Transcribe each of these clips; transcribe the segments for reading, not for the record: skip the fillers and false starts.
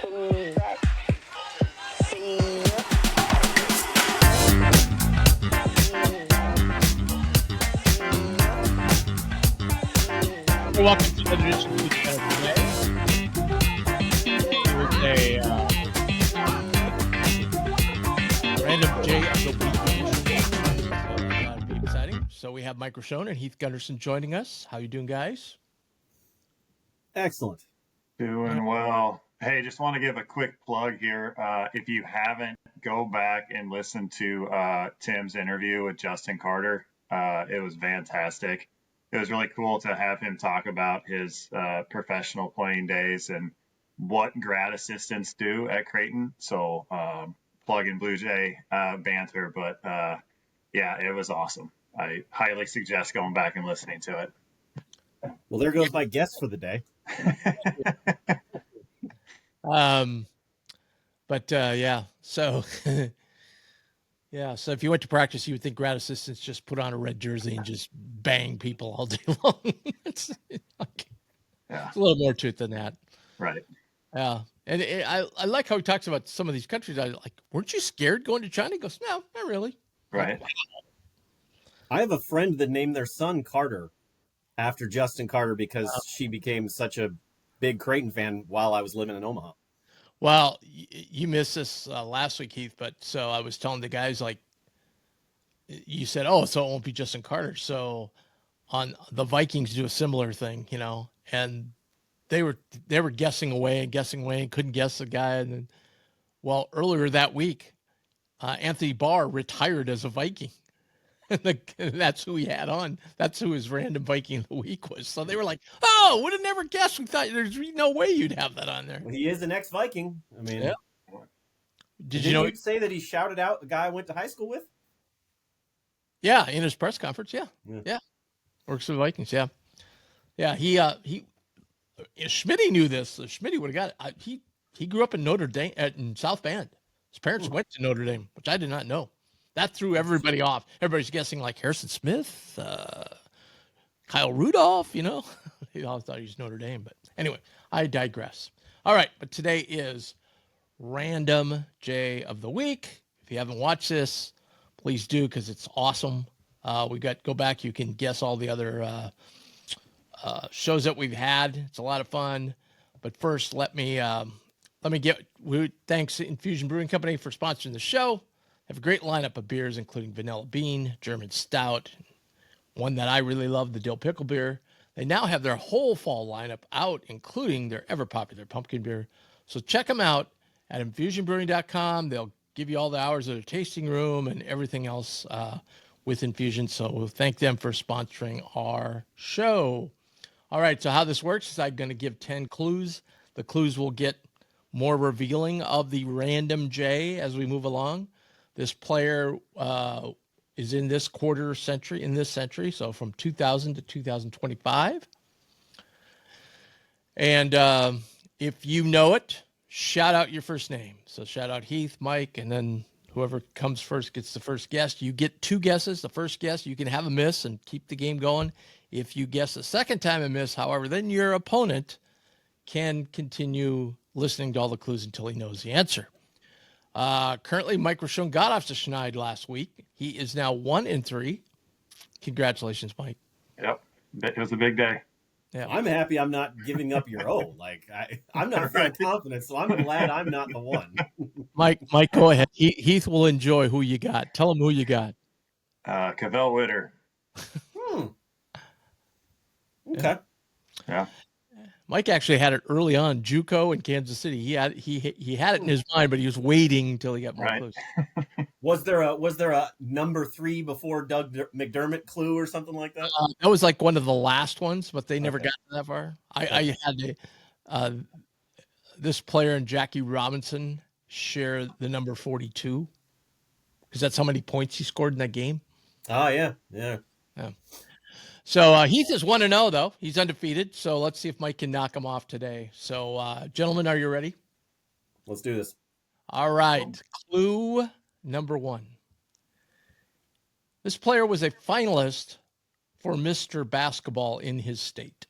Welcome to the edition of Here's a random J of the week. So that'll be exciting. So we have Mike Roshone and Heath Gunderson joining us. How you doing, guys? Excellent. Doing well. Hey, just want to give a quick plug here. If you haven't, go back and listen to Tim's interview with Justin Carter. It was fantastic. It was really cool to have him talk about his professional playing days and what grad assistants do at Creighton. So plug in Blue Jay banter, but yeah, it was awesome. I highly suggest going back and listening to it. Well, there goes my guess for the day. Yeah. So yeah. So if you went to practice, you would think grad assistants just put on a red jersey and just bang people all day long. It's a little more to it than that. Right. Yeah. And I like how he talks about some of these countries. I like, weren't you scared going to China? He goes, no, not really. Right. Like, wow. I have a friend that named their son Carter after Justin Carter because she became such a big Creighton fan while I was living in Omaha. Well, you missed this last week, Heath, but so I was telling the guys, like, you said, oh, so it won't be Justin Carter. So on the Vikings do a similar thing, you know, and they were guessing away and couldn't guess the guy. And then, well, earlier that week, Anthony Barr retired as a Viking. That's who he had on. That's who his random Viking of the week was. So they were like, oh, would have never guessed. We thought there's no way you'd have that on there. Well, he is an ex-Viking. I mean, yeah. Did you say that he shouted out the guy I went to high school with? Yeah, in his press conference. Yeah. Works for the Vikings. Yeah. He Schmitty knew this. Schmitty would have got it. He grew up in Notre Dame, in South Bend. His parents went to Notre Dame, which I did not know. That threw everybody off. Everybody's guessing like Harrison Smith, Kyle Rudolph, you know. They all thought he was Notre Dame. But anyway, I digress. All right, but today is Random J of the Week. If you haven't watched this, please do because it's awesome. Go back. You can guess all the other shows that we've had. It's a lot of fun. But first, let me thanks to Infusion Brewing Company for sponsoring the show. They have a great lineup of beers, including Vanilla Bean, German Stout, one that I really love, the Dill Pickle Beer. They now have their whole fall lineup out, including their ever-popular pumpkin beer. So check them out at infusionbrewing.com. They'll give you all the hours of their tasting room and everything else with Infusion. So we'll thank them for sponsoring our show. All right, so how this works is I'm going to give 10 clues. The clues will get more revealing of the random J as we move along. This player is in this century, so from 2000 to 2025. And if you know it, shout out your first name. So shout out Heath, Mike, and then whoever comes first gets the first guess. You get 2 guesses. The first guess, you can have a miss and keep the game going. If you guess the second time and miss, however, then your opponent can continue listening to all the clues until he knows the answer. Currently, Mike Roshone got off to Schneid last week. He is now 1-3. Congratulations, Mike. Yep. It was a big day. Yeah. I'm happy I'm not giving up your O. Like, I'm not feeling confident, so I'm glad I'm not the one. Mike, go ahead. Heath will enjoy who you got. Tell him who you got. Cavell Witter. Okay. Yeah. Mike actually had it early on, JUCO in Kansas City. He had it in his mind, but he was waiting until he got more clues. Was there a number 3 before Doug McDermott clue or something like that? That was like one of the last ones, but they never got that far. I had this player and Jackie Robinson share the number 42 because that's how many points he scored in that game. Oh yeah. So Heath is 1-0 though. He's undefeated. So let's see if Mike can knock him off today. So gentlemen, are you ready? Let's do this. All right. Clue number 1. This player was a finalist for Mr. Basketball in his state.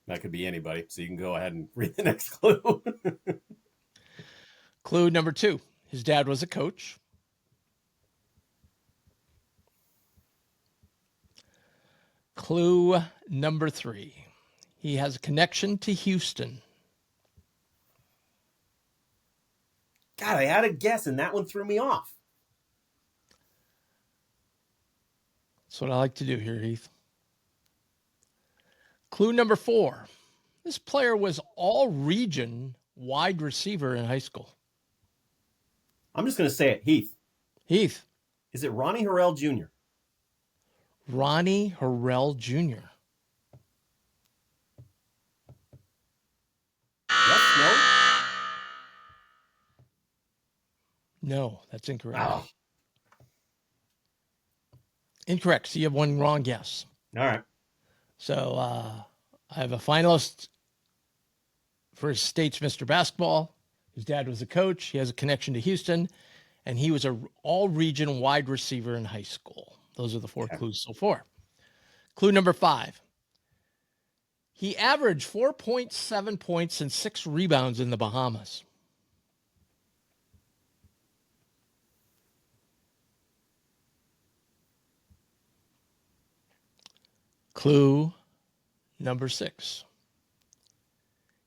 That could be anybody. So you can go ahead and read the next clue. Clue number 2. His dad was a coach. Clue number 3. He has a connection to Houston. God, I had a guess, and that one threw me off. That's what I like to do here, Heath. Clue number 4. This player was all-region wide receiver in high school. I'm just going to say it. Heath. Heath. Is it Ronnie Harrell Jr.? Ronnie Harrell Jr. Yes, no? No, that's incorrect. Oh. Incorrect. So you have one wrong guess. All right. So I have a finalist for state's Mr. Basketball. His dad was a coach. He has a connection to Houston, and he was an all-region wide receiver in high school. Those are the 4 clues so far. Clue number 5. He averaged 4.7 points and 6 rebounds in the Bahamas. Clue number 6.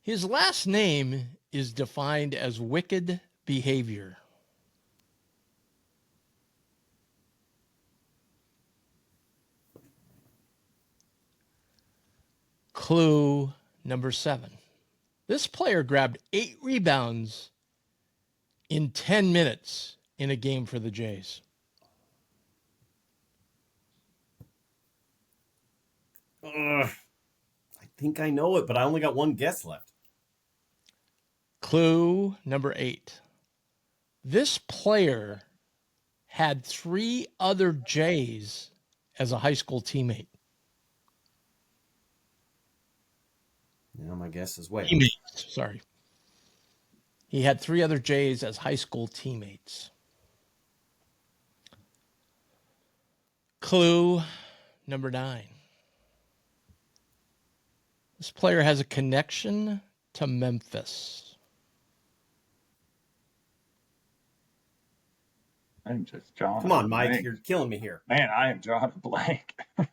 His last name is defined as wicked behavior. Clue number 7. This player grabbed 8 rebounds in 10 minutes in a game for the Jays. I think I know it, but I only got one guess left. Clue number 8. This player had 3 other Jays as a high school teammate. Now my guess is wait. Sorry. He had 3 other Jays as high school teammates. Clue number 9. This player has a connection to Memphis. I'm just drawing. Come on, Mike. You're killing me here. Man, I am drawing a blank. I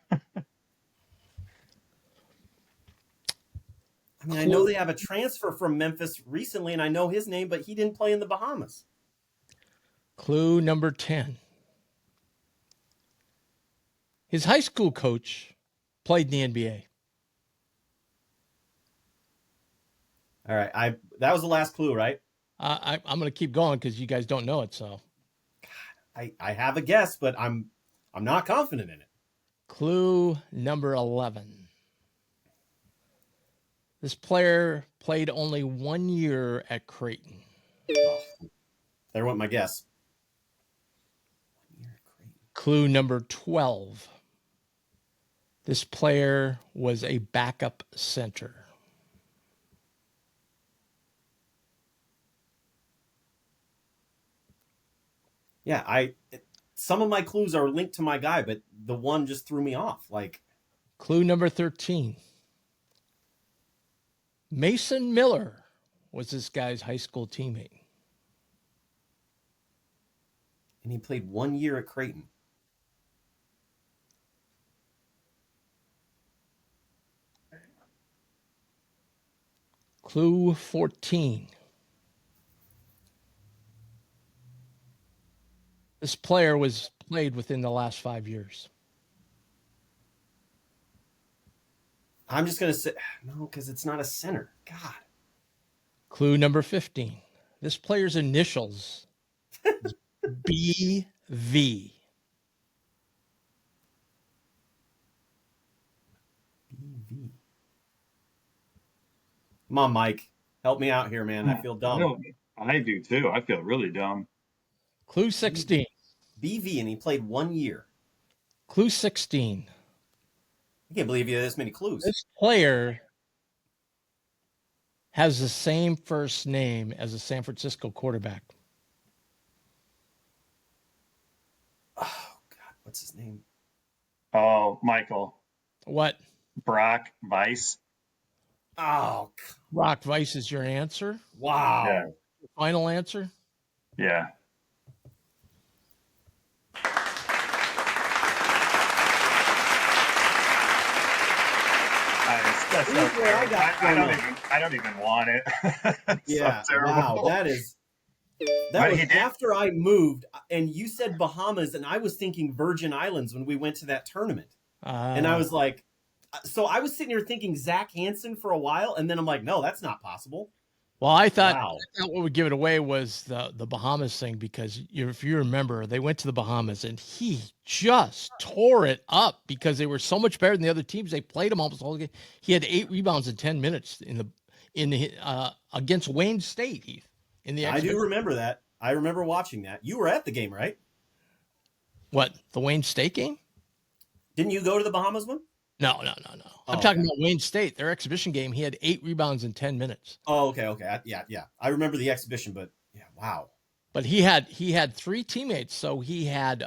mean, I know they have a transfer from Memphis recently, and I know his name, but he didn't play in the Bahamas. Clue number 10. His high school coach played in the NBA. All right, that was the last clue, right? I'm going to keep going because you guys don't know it. So, I have a guess, but I'm not confident in it. clue number 11. This player played only 1 year at Creighton. Oh, there went my guess. 1 year at Creighton. Clue number 12. This player was a backup center. Yeah, some of my clues are linked to my guy, but the one just threw me off. Like, Clue number 13. Mason Miller was this guy's high school teammate. and he played 1 year at Creighton. Clue 14. This player was played within the last 5 years. I'm just going to say, no, because it's not a center. God. Clue number 15. This player's initials is BV. BV. Come on, Mike. Help me out here, man. I feel dumb. I do too. I feel really dumb. Clue 16. BV, and he played 1 year. Clue 16. I can't believe you had this many clues. This player has the same first name as a San Francisco quarterback. Oh, God. What's his name? Oh, Michael. What? Brock Weiss. Oh, Rock Vice is your answer? wow. Yeah. Final answer? Yeah. That's so terrible. I don't even want it. Yeah. So terrible. Wow. That was after I moved, and you said Bahamas, and I was thinking Virgin Islands when we went to that tournament. And I was like, so I was sitting here thinking Zach Hansen for a while, and then I'm like, no, that's not possible. Well, I thought Wow. what would give it away was the Bahamas thing, because if you remember, they went to the Bahamas and he just tore it up because they were so much better than the other teams. They played him almost all the game. He had 8 rebounds in 10 minutes in the against Wayne State, Heath. I do remember that. I remember watching that. You were at the game, right? What, the Wayne State game? Didn't you go to the Bahamas one? No. Oh, I'm talking about Wayne State, their exhibition game. He had 8 rebounds in 10 minutes. Oh, okay. Yeah. I remember the exhibition, but yeah, wow. But he had 3 teammates. So he had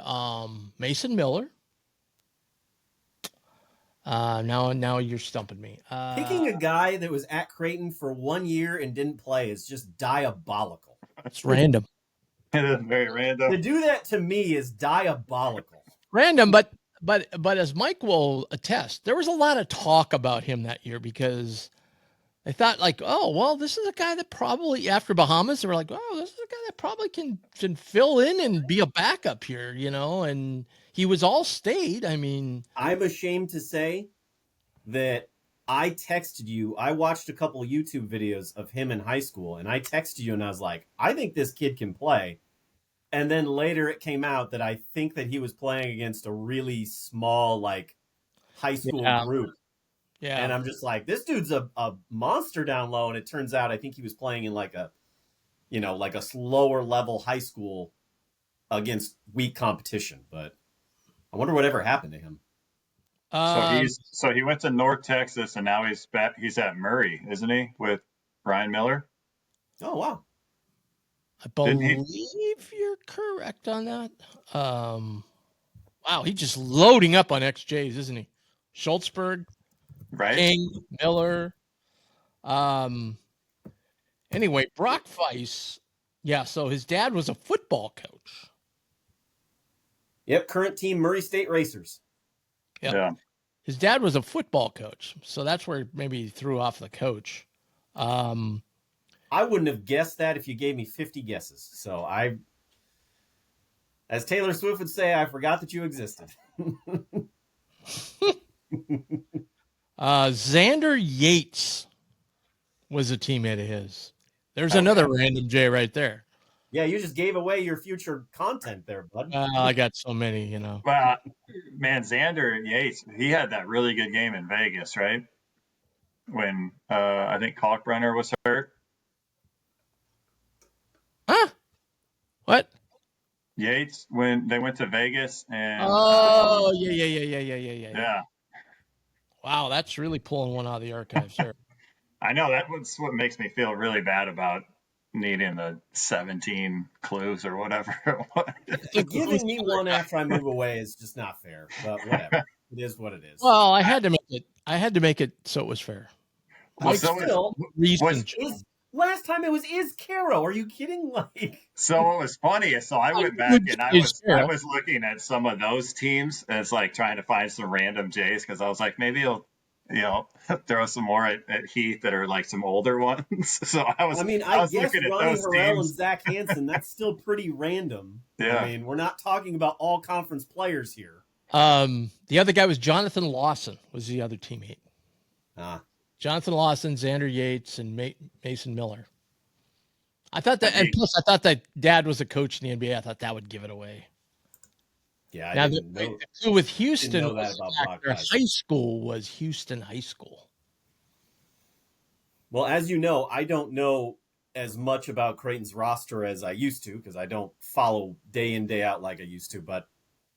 Mason Miller. Now you're stumping me. Picking a guy that was at Creighton for 1 year and didn't play is just diabolical. It's random. It is very random. To do that to me is diabolical. Random, but as Mike will attest, there was a lot of talk about him that year because they thought like, oh, well, this is a guy that probably, after Bahamas, they were like, oh, this is a guy that probably can fill in and be a backup here, and he was all state. I mean, I'm ashamed to say that I texted you. I watched a couple of YouTube videos of him in high school, and I texted you, and I was like, I think this kid can play. And then later it came out that I think that he was playing against a really small, like, high school group. Yeah. And I'm just like, this dude's a monster down low. And it turns out I think he was playing in like a slower level high school against weak competition. But I wonder whatever happened to him. So he went to North Texas, and now he's at Murray, isn't he, with Brian Miller? Oh, wow. I believe you're correct on that. Wow, he's just loading up on XJs, isn't he? Schultzberg, right? King, Miller. Anyway, Brock Weiss. Yeah, so his dad was a football coach. Yep, current team Murray State Racers. Yep. Yeah. His dad was a football coach, so that's where maybe he threw off the coach. I wouldn't have guessed that if you gave me 50 guesses. So as Taylor Swift would say, I forgot that you existed. Xander Yates was a teammate of his. There's another random J right there. Yeah, you just gave away your future content there, bud. I got so many, Well, man, Xander Yates, he had that really good game in Vegas, right? When I think Kalkbrenner was hurt. Huh? What? Yates, when they went to Vegas and oh yeah. Wow, that's really pulling one out of the archives there. I know that's what makes me feel really bad about needing the 17 clues or whatever it was. Giving me one after I move away is just not fair, but whatever. It is what it is. Well, I had to make it so it was fair. Well, so last time it was Caro. Are you kidding? So what was funny is, so I went back and I was looking at some of those teams as like trying to find some random J's, because I was like, maybe he'll throw some more at Heath that are like some older ones. So I was guess looking at Ronnie those Harrell teams. and Zach Hansen, that's still pretty random. Yeah. I mean, we're not talking about all conference players here. The other guy was Jonathan Lawson, was the other teammate. Jonathan Lawson, Xander Yates, and Mason Miller. I thought that, and plus I thought that dad was a coach in the NBA. I thought that would give it away. Yeah, now the clue with Houston was their high school was Houston High School. Well, as you know, I don't know as much about Creighton's roster as I used to, because I don't follow day in, day out like I used to. But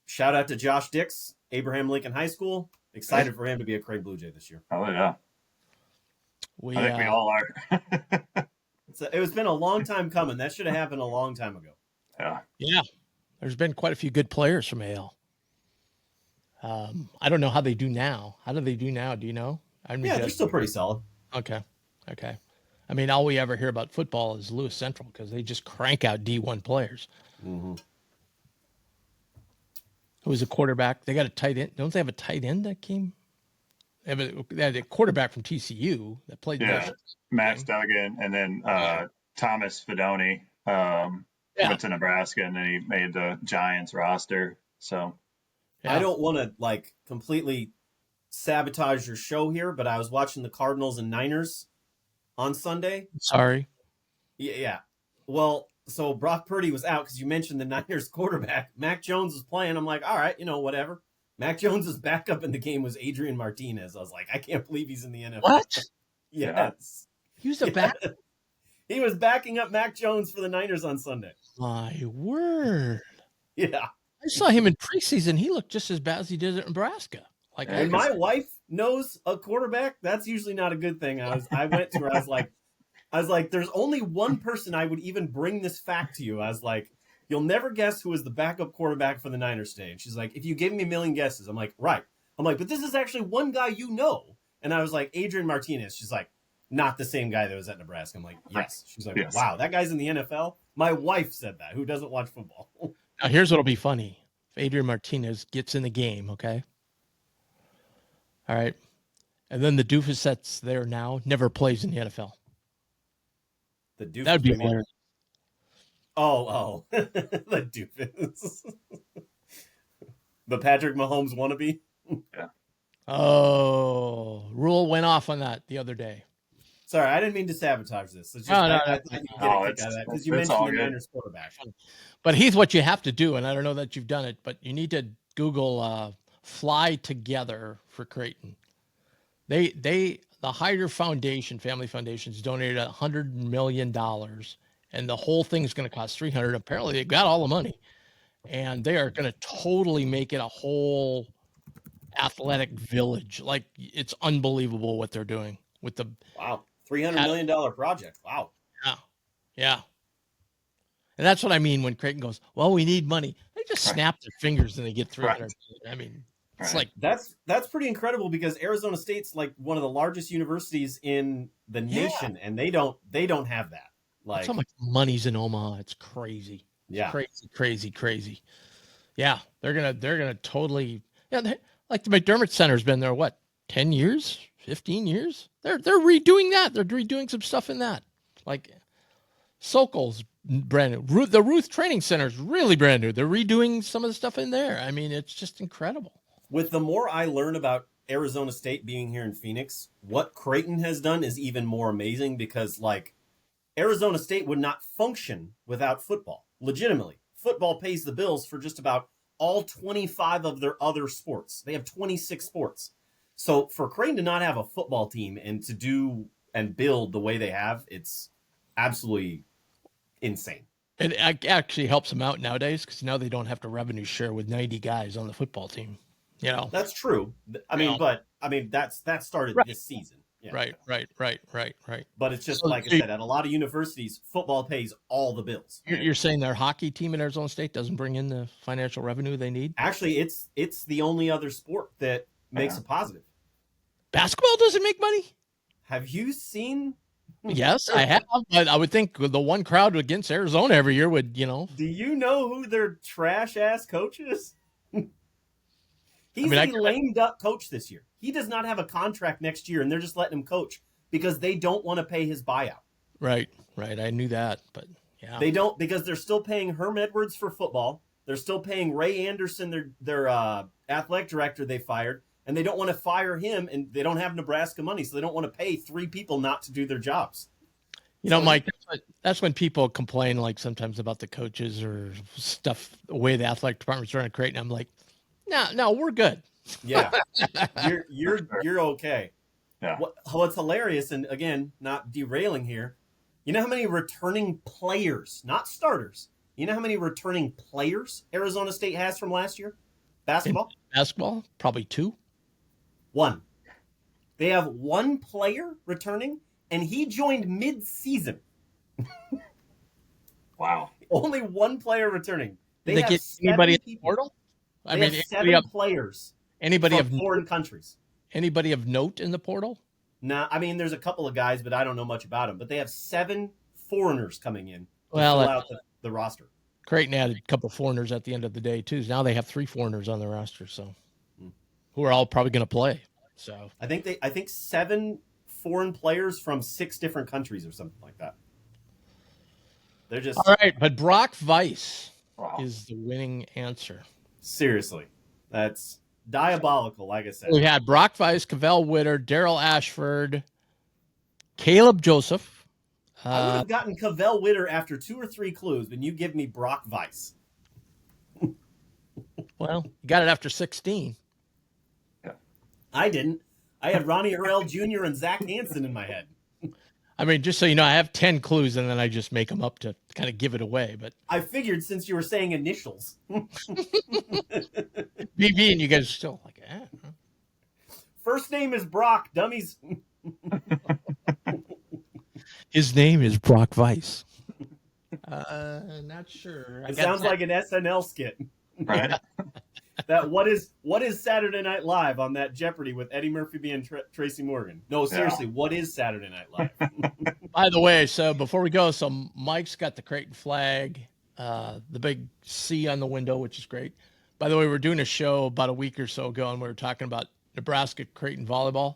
shout out to Josh Dix, Abraham Lincoln High School. Excited for him to be a Creighton Blue Jay this year. Oh, yeah. I think we all are. It's been a long time coming. That should have happened a long time ago. Yeah. Yeah. There's been quite a few good players from AL. I don't know how they do now. How do they do now? Do you know? They're still pretty solid. Okay. Okay. I mean, all we ever hear about football is Lewis Central because they just crank out D1 players. Mm-hmm. Who's a quarterback? They got a tight end. Don't they have a tight end that came? They had a quarterback from TCU that played. Yeah, Max Duggan, and then Thomas Fedoni went to Nebraska, and then he made the Giants roster. So I don't want to like completely sabotage your show here, but I was watching the Cardinals and Niners on Sunday. Sorry. Yeah. Well, so Brock Purdy was out because you mentioned the Niners quarterback. Mac Jones was playing. I'm like, all right, whatever. Mac Jones' backup in the game was Adrian Martinez. I was like, I can't believe he's in the NFL. What? Yes. He was a back. He was backing up Mac Jones for the Niners on Sunday. My word. Yeah. I saw him in preseason. He looked just as bad as he did at Nebraska. Like, when my wife knows a quarterback, that's usually not a good thing. I went to her. I was like, there's only one person I would even bring this fact to you. I was like, you'll never guess who was the backup quarterback for the Niners today. And she's like, if you gave me a million guesses, I'm like, right. I'm like, but this is actually one guy you know. And I was like, Adrian Martinez. She's like, not the same guy that was at Nebraska. I'm like, yes. She's like, wow, that guy's in the NFL? My wife said that, who doesn't watch football. Now, here's what'll be funny. If Adrian Martinez gets in the game, okay? All right. And then the doofus that's there now never plays in the NFL. The doofus. That'd be hilarious. Oh. The doofus. The Patrick Mahomes wannabe? Yeah. Oh, Rule went off on that the other day. Sorry, I didn't mean to sabotage this. It's just, I thought you'd get a kick out of that because you mentioned the Niners quarterback. But Heath, what you have to do, and I don't know that you've done it, but you need to Google Fly Together for Creighton. The Hyder Foundation, Family Foundations, donated $100 million, and the whole thing is going to cost $300. Apparently, they got all the money, and they are going to totally make it a whole athletic village. Like, it's unbelievable what they're doing with the $300 million project. Wow. Yeah. And that's what I mean when Creighton goes, well, we need money. They just snap their fingers and they get 300. I mean, it's like that's pretty incredible because Arizona State's like one of the largest universities in the nation, and they don't have that. Like, that's how much money's in Omaha. It's crazy. Yeah, crazy. Yeah, they're gonna totally. Yeah, like the McDermott Center's been there 10 years, 15 years. They're redoing that. They're redoing some stuff in that. Like Sokol's brand new. The Ruth Training Center is really brand new. They're redoing some of the stuff in there. I mean, it's just incredible. With the more I learn about Arizona State being here in Phoenix, what Creighton has done is even more amazing because, like, Arizona State would not function without football. Legitimately, football pays the bills for just about all 25 of their other sports. They have 26 sports. So for Creighton to not have a football team and to do and build the way they have, it's absolutely insane. It actually helps them out nowadays because now they don't have to revenue share with 90 guys on the football team. That's true. That started this season. Yeah. Right. But it's just like I said, at a lot of universities, football pays all the bills. You're saying their hockey team in Arizona State doesn't bring in the financial revenue they need? Actually, it's the only other sport that makes a positive. Basketball doesn't make money? Have you seen? Yes, I have. But I would think the one crowd against Arizona every year would, Do you know who their trash ass coach is? He's a lame duck coach this year. He does not have a contract next year, and they're just letting him coach because they don't want to pay his buyout. Right. I knew that, but yeah. They don't, because they're still paying Herm Edwards for football. They're still paying Ray Anderson, their athletic director they fired, and they don't want to fire him, and they don't have Nebraska money, so they don't want to pay 3 people not to do their jobs. Mike, that's when people complain, like sometimes about the coaches or stuff, the way the athletic department's running Creighton. I'm like, no, we're good. Yeah, you're okay. Yeah. What's hilarious, and again, not derailing here, you know how many returning players, not starters, you know how many returning players Arizona State has from last year? Basketball? Probably 2. 1. They have 1 player returning, and he joined mid-season. Wow. Only 1 player returning. They get anybody in the portal? I mean, 7 players anybody from of foreign countries. Anybody of note in the portal? Nah, I mean, there's a couple of guys, but I don't know much about them. But they have 7 foreigners coming in to Well, fill out the roster. Creighton added a couple foreigners at the end of the day too. Now they have 3 foreigners on the roster, so who are all probably going to play. So I think 7 foreign players from 6 different countries or something like that. They're just all right. But Brock Weiss Wow. is the winning answer. Seriously, that's diabolical. Like I said, We had Brock Weiss, Cavell Witter, Daryl Ashford, Caleb Joseph. I would have gotten Cavell Witter after 2 or 3 clues, but you give me Brock Weiss. Well, you got it after 16. I didn't. I had Ronnie Harrell Jr. and Zach Hansen in my head. I mean, just so you know, I have 10 clues, and then I just make them up to kind of give it away. But I figured since you were saying initials. BB and you guys are still like, First name is Brock, dummies. His name is Brock Weiss. Not sure. It sounds like an SNL skit. Right? That what is Saturday Night Live on that Jeopardy with Eddie Murphy and Tracy Morgan? No, seriously, what is Saturday Night Live? By the way, so before we go, so Mike's got the Creighton flag, the big C on the window, which is great. By the way, we're doing a show about a week or so ago, and we were talking about Nebraska Creighton volleyball.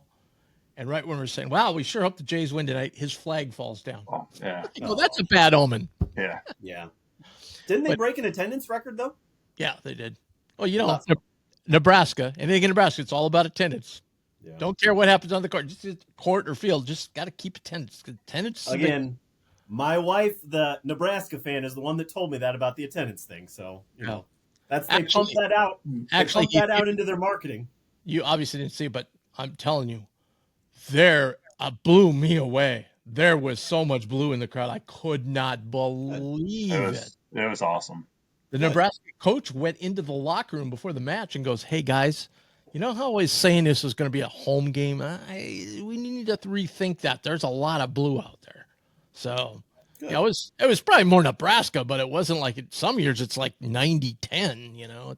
And right when we were saying, wow, we sure hope the Jays win tonight, his flag falls down. Oh, yeah. Well, that's a bad omen. Yeah. Yeah. Didn't they break an attendance record, though? Yeah, they did. Well, you know, Nebraska, anything in Nebraska, it's all about attendance. Yeah. Don't care what happens on the court, just court or field, just got to keep attendance. Attendance again. My wife, the Nebraska fan, is the one that told me that about the attendance thing. So you know, they pump that out. Actually, pump that out into their marketing. You obviously didn't see it, but I'm telling you, there blew me away. There was so much blue in the crowd, I could not believe it. It was awesome. The Nebraska coach went into the locker room before the match and goes, "Hey guys, you know how I was saying this was going to be a home game? We need to rethink that. There's a lot of blue out there." So, yeah, it was probably more Nebraska, but it wasn't like some years it's like 90-10, you know.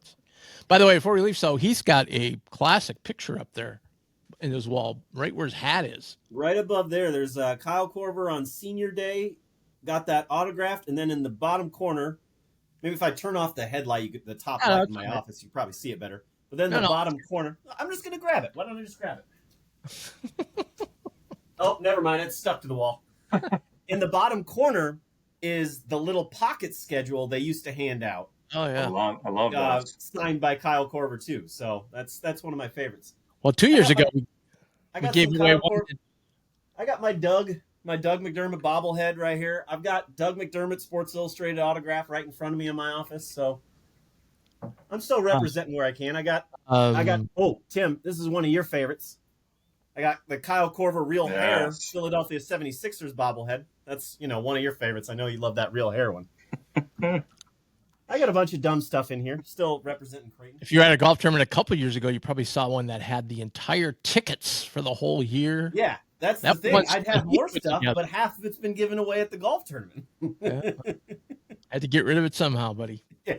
By the way, before we leave, so he's got a classic picture up there in his wall, right where his hat is. Right above there, there's Kyle Korver on senior day, got that autographed, and then in the bottom corner, maybe if I turn off the headlight, the top light in my office, you probably see it better. But then the bottom corner, I'm just going to grab it. Why don't I just grab it? Oh, never mind. It's stuck to the wall. In the bottom corner is the little pocket schedule they used to hand out. Oh, yeah. I love those. Signed by Kyle Korver, too. So that's one of my favorites. Well, 2 years ago, we gave away one. I got my Doug McDermott bobblehead right here. I've got Doug McDermott Sports Illustrated autograph right in front of me in my office. So I'm still representing where I can. I got. Oh, Tim, this is one of your favorites. I got the Kyle Korver Real Hair Philadelphia 76ers bobblehead. That's one of your favorites. I know you love that Real Hair one. I got a bunch of dumb stuff in here. Still representing Creighton. If you were at a golf tournament a couple years ago, you probably saw one that had the entire tickets for the whole year. Yeah, that's the thing. I'd have more stuff, but half of it's been given away at the golf tournament. Yeah. Had to get rid of it somehow, buddy. Yeah.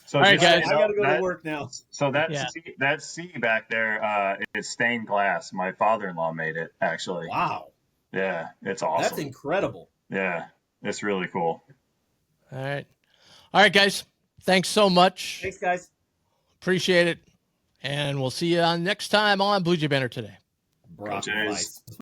So all right, guys. I got to go to work now. So that C back there is stained glass. My father-in-law made it, actually. Wow. Yeah, it's awesome. That's incredible. Yeah, it's really cool. All right, guys. Thanks so much. Thanks, guys. Appreciate it. And we'll see you on next time on Blue Jay Banner Today. Brock Weiss.